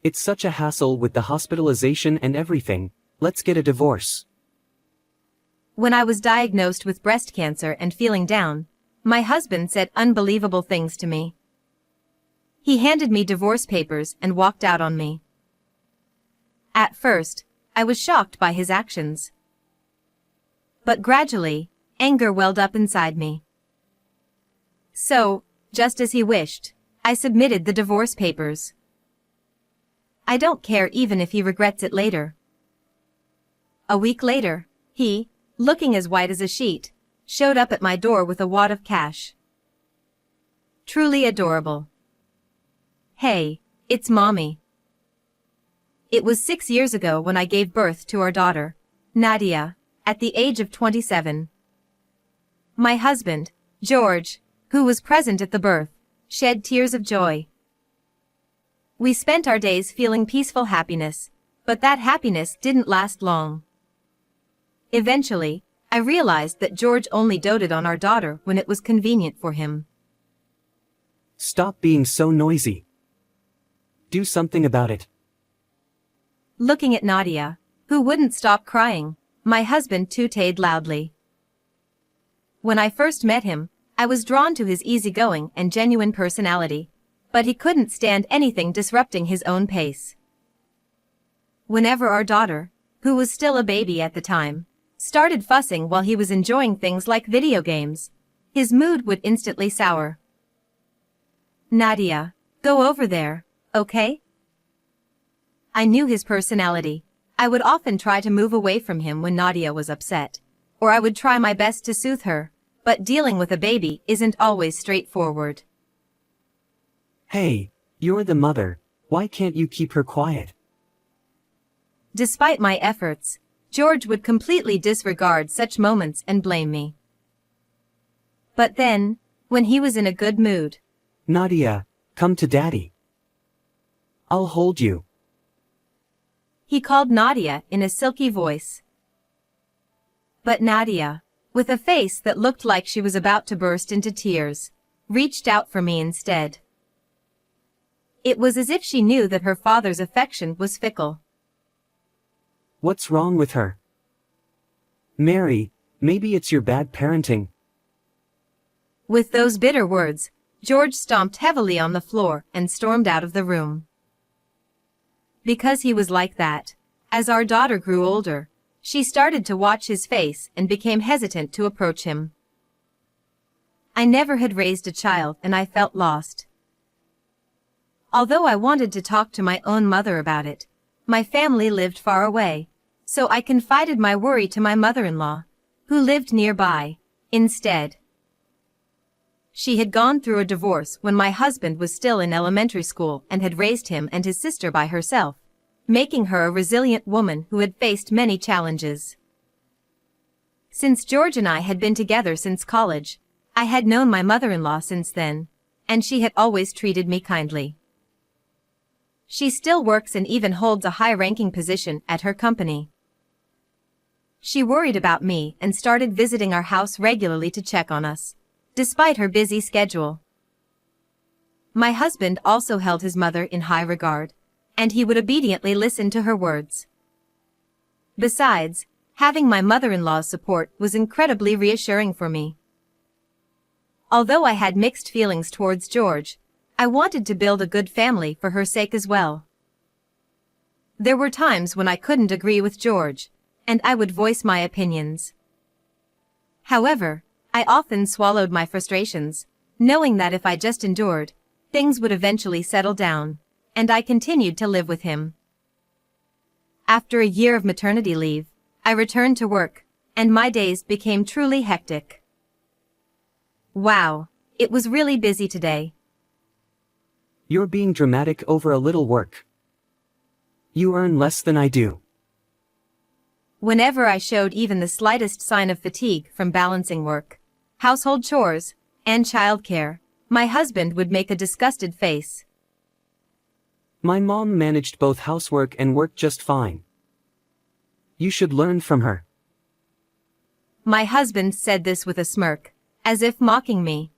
It's such a hassle with the hospitalization and everything. Let's get a divorce. When I was diagnosed with breast cancer and feeling down, my husband said unbelievable things to me. He handed me divorce papers and walked out on me. At first, I was shocked by his actions. But gradually, anger welled up inside me. So, just as he wished, I submitted the divorce papers. I don't care even if he regrets it later. A week later, he, looking as white as a sheet, showed up at my door with a wad of cash. Truly adorable. Hey, it's Mommy. It was 6 years ago when I gave birth to our daughter, Nadia, at the age of 27. My husband, George, who was present at the birth, shed tears of joy. We spent our days feeling peaceful happiness, but that happiness didn't last long. Eventually, I realized that George only doted on our daughter when it was convenient for him. Stop being so noisy. Do something about it. Looking at Nadia, who wouldn't stop crying, my husband tooted loudly. When I first met him, I was drawn to his easygoing and genuine personality, but he couldn't stand anything disrupting his own pace. Whenever our daughter, who was still a baby at the time, started fussing while he was enjoying things like video games, his mood would instantly sour. Nadia, go over there, okay? I knew his personality. I would often try to move away from him when Nadia was upset, or I would try my best to soothe her, but dealing with a baby isn't always straightforward. Hey, you're the mother. Why can't you keep her quiet? Despite my efforts, George would completely disregard such moments and blame me. But then, when he was in a good mood, Nadia, come to Daddy. I'll hold you. He called Nadia in a silky voice. But Nadia, with a face that looked like she was about to burst into tears, reached out for me instead. It was as if she knew that her father's affection was fickle. What's wrong with her? Mary, maybe it's your bad parenting. With those bitter words, George stomped heavily on the floor and stormed out of the room. Because he was like that, as our daughter grew older, she started to watch his face and became hesitant to approach him. I never had raised a child and I felt lost. Although I wanted to talk to my own mother about it, my family lived far away, so I confided my worry to my mother-in-law, who lived nearby, instead. She had gone through a divorce when my husband was still in elementary school and had raised him and his sister by herself, making her a resilient woman who had faced many challenges. Since George and I had been together since college, I had known my mother-in-law since then, and she had always treated me kindly. She still works and even holds a high-ranking position at her company. She worried about me and started visiting our house regularly to check on us, despite her busy schedule. My husband also held his mother in high regard, and he would obediently listen to her words. Besides, having my mother-in-law's support was incredibly reassuring for me. Although I had mixed feelings towards George, I wanted to build a good family for her sake as well. There were times when I couldn't agree with George, and I would voice my opinions. However, I often swallowed my frustrations, knowing that if I just endured, things would eventually settle down, and I continued to live with him. After a year of maternity leave, I returned to work, and my days became truly hectic. Wow, it was really busy today. You're being dramatic over a little work. You earn less than I do. Whenever I showed even the slightest sign of fatigue from balancing work, household chores, and childcare, my husband would make a disgusted face. My mom managed both housework and work just fine. You should learn from her. My husband said this with a smirk, as if mocking me.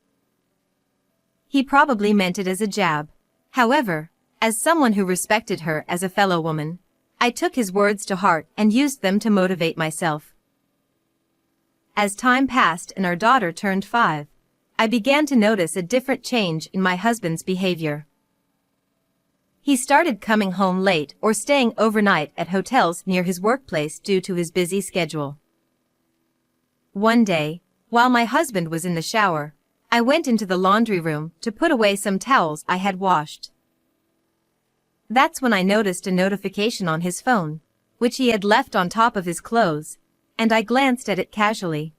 He probably meant it as a jab. However, As someone who respected her as a fellow woman, I took his words to heart and used them to motivate myself. As time passed and our daughter turned 5, I began to notice a different change in my husband's behavior. He started coming home late or staying overnight at hotels near his workplace due to his busy schedule. One day, while my husband was in the shower, I went into the laundry room to put away some towels I had washed. That's when I noticed a notification on his phone, which he had left on top of his clothes, and I glanced at it casually.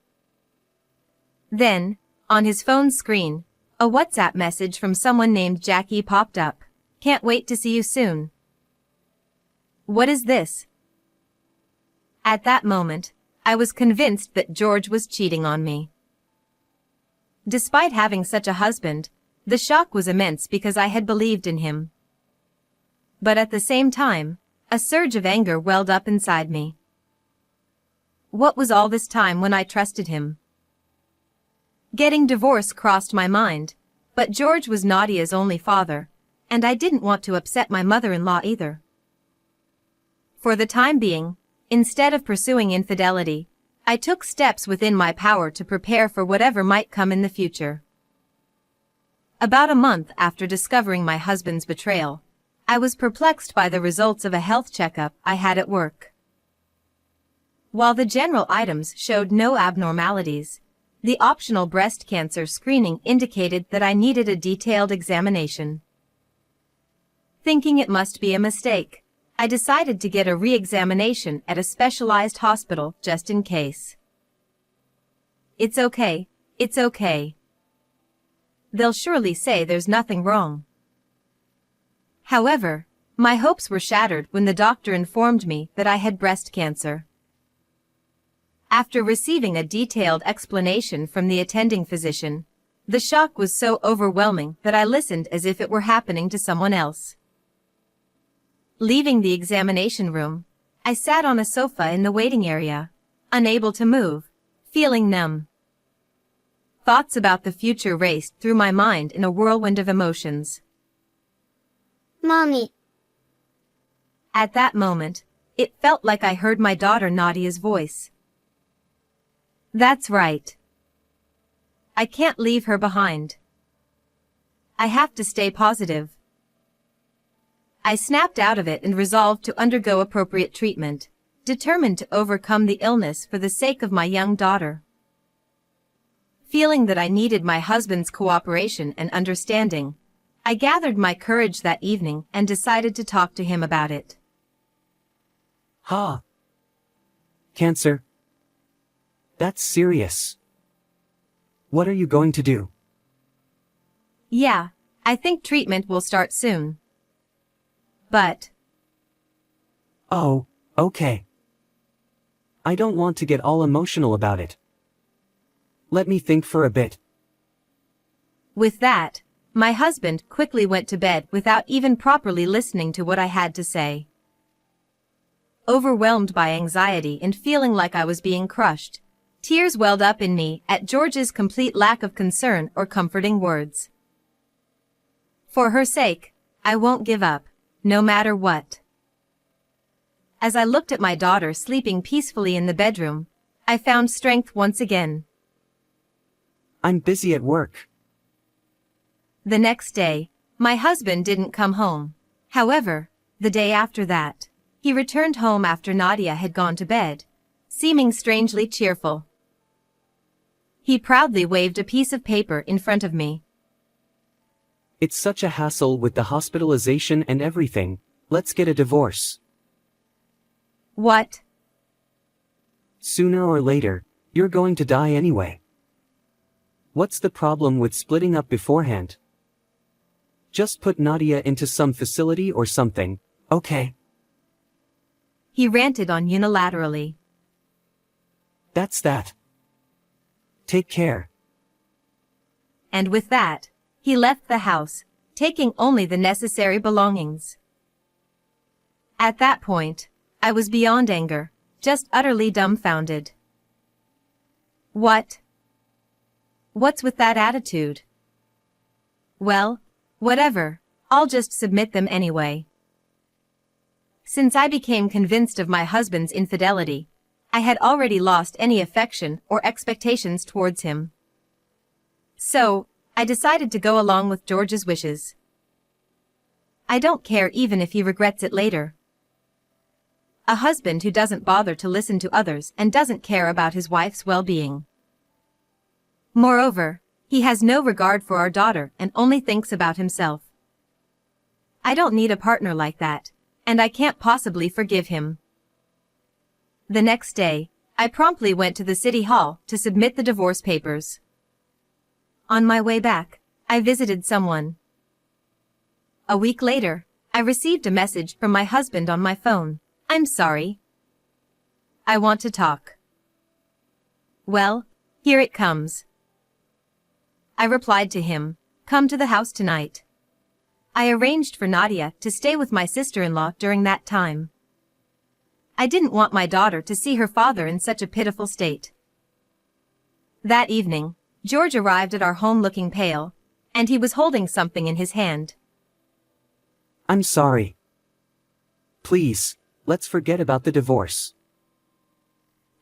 Then, on his phone screen, a WhatsApp message from someone named Jackie popped up. Can't wait to see you soon. What is this? At that moment, I was convinced that George was cheating on me. Despite having such a husband, the shock was immense because I had believed in him. But at the same time, a surge of anger welled up inside me. What was all this time when I trusted him? Getting divorced crossed my mind, but George was Nadia's only father, and I didn't want to upset my mother-in-law either. For the time being, instead of pursuing infidelity, I took steps within my power to prepare for whatever might come in the future. About a month after discovering my husband's betrayal, I was perplexed by the results of a health checkup I had at work. While the general items showed no abnormalities, the optional breast cancer screening indicated that I needed a detailed examination. Thinking it must be a mistake, I decided to get a re-examination at a specialized hospital just in case. It's okay, it's okay. They'll surely say there's nothing wrong. However, my hopes were shattered when the doctor informed me that I had breast cancer. After receiving a detailed explanation from the attending physician, the shock was so overwhelming that I listened as if it were happening to someone else. Leaving the examination room, I sat on a sofa in the waiting area, unable to move, feeling numb. Thoughts about the future raced through my mind in a whirlwind of emotions. Mommy. At that moment, it felt like I heard my daughter Nadia's voice. That's right. I can't leave her behind. I have to stay positive. I snapped out of it and resolved to undergo appropriate treatment, determined to overcome the illness for the sake of my young daughter. Feeling that I needed my husband's cooperation and understanding, I gathered my courage that evening and decided to talk to him about it. Cancer? That's serious. What are you going to do? Yeah, I think treatment will start soon. But... Oh, okay. I don't want to get all emotional about it. Let me think for a bit. With that, my husband quickly went to bed without even properly listening to what I had to say. Overwhelmed by anxiety and feeling like I was being crushed, tears welled up in me at George's complete lack of concern or comforting words. For her sake, I won't give up, no matter what. As I looked at my daughter sleeping peacefully in the bedroom, I found strength once again. I'm busy at work. The next day, my husband didn't come home. However, the day after that, he returned home after Nadia had gone to bed, seeming strangely cheerful. He proudly waved a piece of paper in front of me. It's such a hassle with the hospitalization and everything. Let's get a divorce. What? Sooner or later, you're going to die anyway. What's the problem with splitting up beforehand? Just put Nadia into some facility or something, okay? He ranted on unilaterally. That's that. Take care. And with that, he left the house, taking only the necessary belongings. At that point, I was beyond anger, just utterly dumbfounded. What? What's with that attitude? Well, whatever, I'll just submit them anyway. Since I became convinced of my husband's infidelity, I had already lost any affection or expectations towards him. So, I decided to go along with George's wishes. I don't care even if he regrets it later. A husband who doesn't bother to listen to others and doesn't care about his wife's well-being. Moreover, he has no regard for our daughter and only thinks about himself. I don't need a partner like that, and I can't possibly forgive him. The next day, I promptly went to the city hall to submit the divorce papers. On my way back, I visited someone. A week later, I received a message from my husband on my phone. I'm sorry. I want to talk. Well, here it comes. I replied to him, come to the house tonight. I arranged for Nadia to stay with my sister-in-law during that time. I didn't want my daughter to see her father in such a pitiful state. That evening, George arrived at our home looking pale, and he was holding something in his hand. I'm sorry. Please, let's forget about the divorce.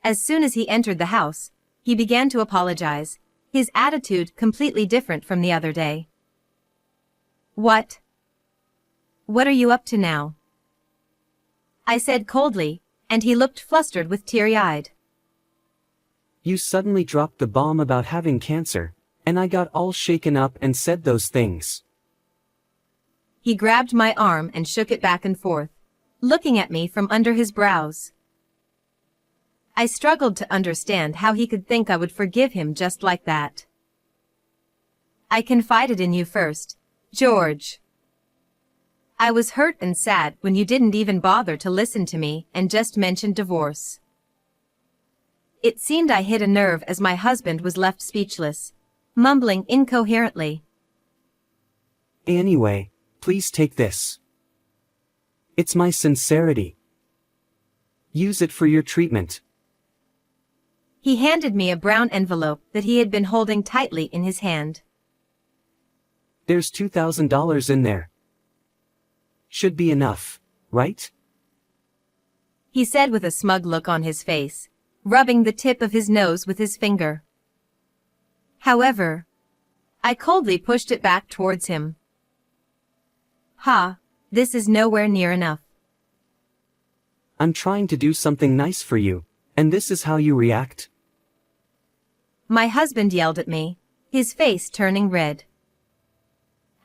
As soon as he entered the house, he began to apologize, his attitude completely different from the other day. What? What are you up to now? I said coldly, and he looked flustered with teary-eyed. You suddenly dropped the bomb about having cancer, and I got all shaken up and said those things. He grabbed my arm and shook it back and forth, looking at me from under his brows. I struggled to understand how he could think I would forgive him just like that. I confided in you first, George. I was hurt and sad when you didn't even bother to listen to me and just mentioned divorce. It seemed I hit a nerve as my husband was left speechless, mumbling incoherently. Anyway, please take this. It's my sincerity. Use it for your treatment. He handed me a brown envelope that he had been holding tightly in his hand. There's $2,000 in there. Should be enough, right? He said with a smug look on his face, rubbing the tip of his nose with his finger. However, I coldly pushed it back towards him. This is nowhere near enough. I'm trying to do something nice for you, and this is how you react? My husband yelled at me, his face turning red.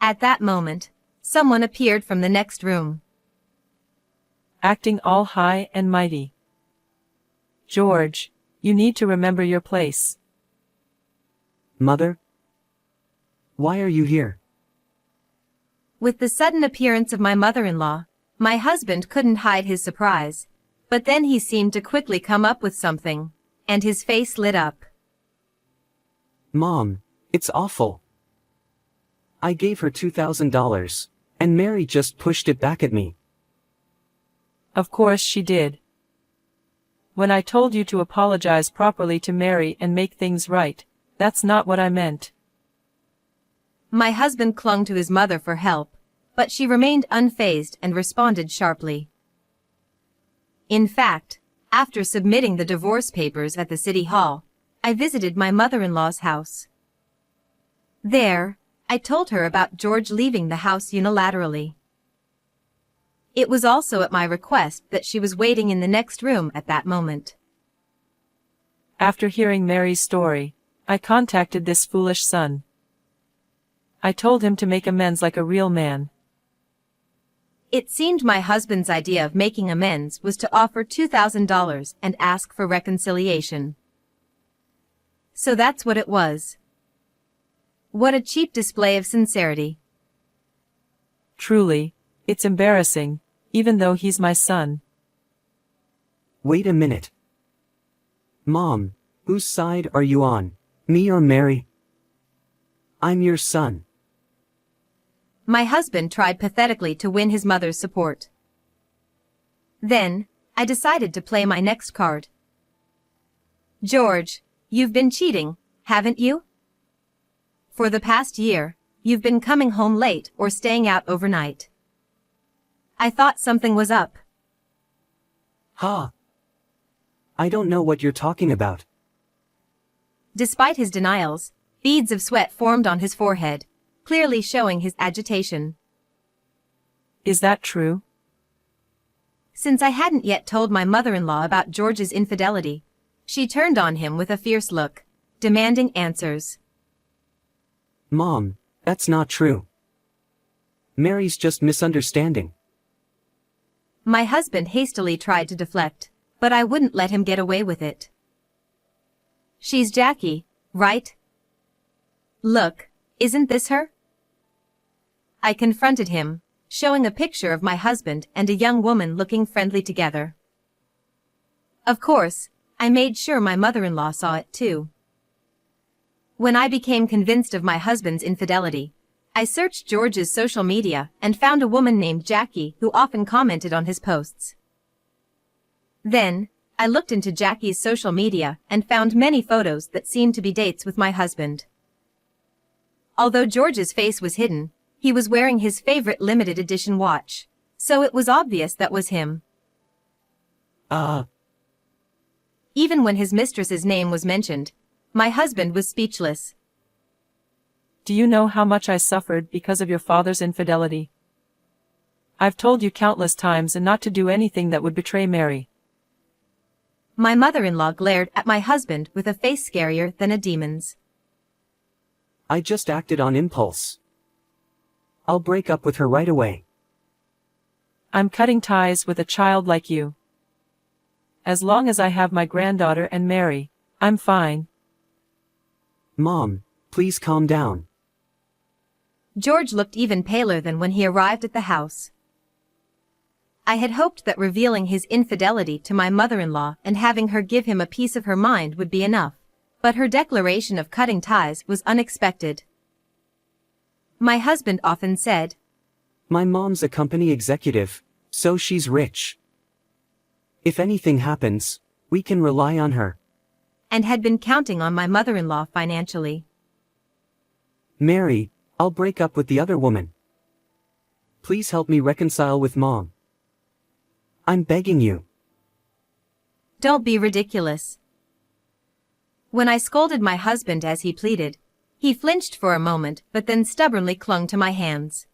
At that moment, someone appeared from the next room. Acting all high and mighty. George, you need to remember your place. Mother? Why are you here? With the sudden appearance of my mother-in-law, my husband couldn't hide his surprise, but then he seemed to quickly come up with something, and his face lit up. Mom, it's awful. I gave her $2,000, and Mary just pushed it back at me. Of course she did. When I told you to apologize properly to Mary and make things right, that's not what I meant. My husband clung to his mother for help, but she remained unfazed and responded sharply. In fact, after submitting the divorce papers at the city hall, I visited my mother-in-law's house. There, I told her about George leaving the house unilaterally. It was also at my request that she was waiting in the next room at that moment. After hearing Mary's story, I contacted this foolish son. I told him to make amends like a real man. It seemed my husband's idea of making amends was to offer $2,000 and ask for reconciliation. So that's what it was. What a cheap display of sincerity. Truly, it's embarrassing, even though he's my son. Wait a minute. Mom, whose side are you on, me or Mary? I'm your son. My husband tried pathetically to win his mother's support. Then, I decided to play my next card. George, you've been cheating, haven't you? For the past year, You've been coming home late or staying out overnight. I thought something was up. Ha! I don't know what you're talking about. Despite his denials, beads of sweat formed on his forehead, clearly showing his agitation. Is that true? Since I hadn't yet told my mother-in-law about George's infidelity, she turned on him with a fierce look, demanding answers. Mom, that's not true. Mary's just misunderstanding. My husband hastily tried to deflect, but I wouldn't let him get away with it. She's Jackie, right? Look, isn't this her? I confronted him, showing a picture of my husband and a young woman looking friendly together. Of course, I made sure my mother-in-law saw it too. When I became convinced of my husband's infidelity, I searched George's social media and found a woman named Jackie who often commented on his posts. Then, I looked into Jackie's social media and found many photos that seemed to be dates with my husband. Although George's face was hidden, he was wearing his favorite limited edition watch, so it was obvious that was him. Even when his mistress's name was mentioned, my husband was speechless. Do you know how much I suffered because of your father's infidelity? I've told you countless times and not to do anything that would betray Mary. My mother-in-law glared at my husband with a face scarier than a demon's. I just acted on impulse. I'll break up with her right away. I'm cutting ties with a child like you. As long as I have my granddaughter and Mary, I'm fine. Mom, please calm down. George looked even paler than when he arrived at the house. I had hoped that revealing his infidelity to my mother-in-law and having her give him a piece of her mind would be enough, but her declaration of cutting ties was unexpected. My husband often said, My mom's a company executive, so she's rich. If anything happens, we can rely on her. and had been counting on my mother-in-law financially. Mary, I'll break up with the other woman. Please help me reconcile with Mom. I'm begging you. Don't be ridiculous. When I scolded my husband as he pleaded, he flinched for a moment but then stubbornly clung to my hands.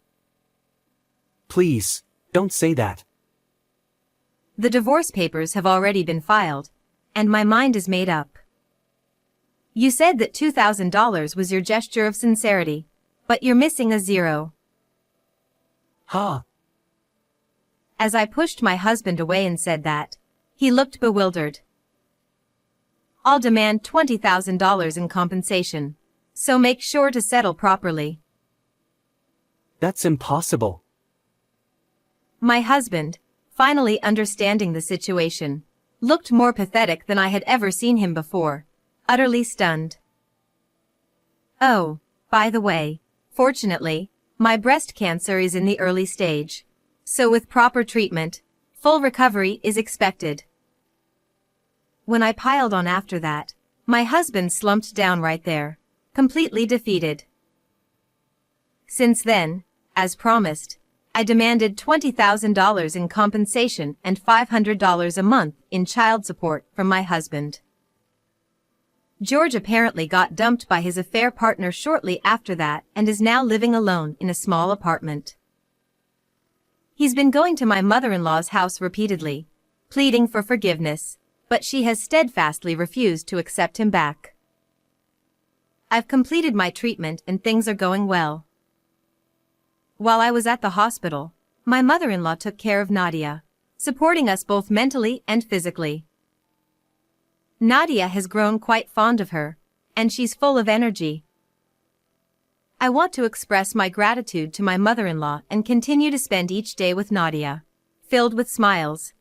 Please, don't say that. The divorce papers have already been filed, and my mind is made up. You said that $2,000 was your gesture of sincerity, but you're missing a zero. Ha! As I pushed my husband away and said that, he looked bewildered. I'll demand $20,000 in compensation, so make sure to settle properly. That's impossible. My husband, finally understanding the situation, looked more pathetic than I had ever seen him before, utterly stunned. Oh, by the way, fortunately, my breast cancer is in the early stage, so with proper treatment, full recovery is expected. When I piled on after that, my husband slumped down right there, completely defeated. Since then, as promised, I demanded $20,000 in compensation and $500 a month in child support from my husband. George apparently got dumped by his affair partner shortly after that and is now living alone in a small apartment. He's been going to my mother-in-law's house repeatedly, pleading for forgiveness, but she has steadfastly refused to accept him back. I've completed my treatment and things are going well. While I was at the hospital, my mother-in-law took care of Nadia, supporting us both mentally and physically. Nadia has grown quite fond of her, and she's full of energy. I want to express my gratitude to my mother-in-law and continue to spend each day with Nadia, filled with smiles,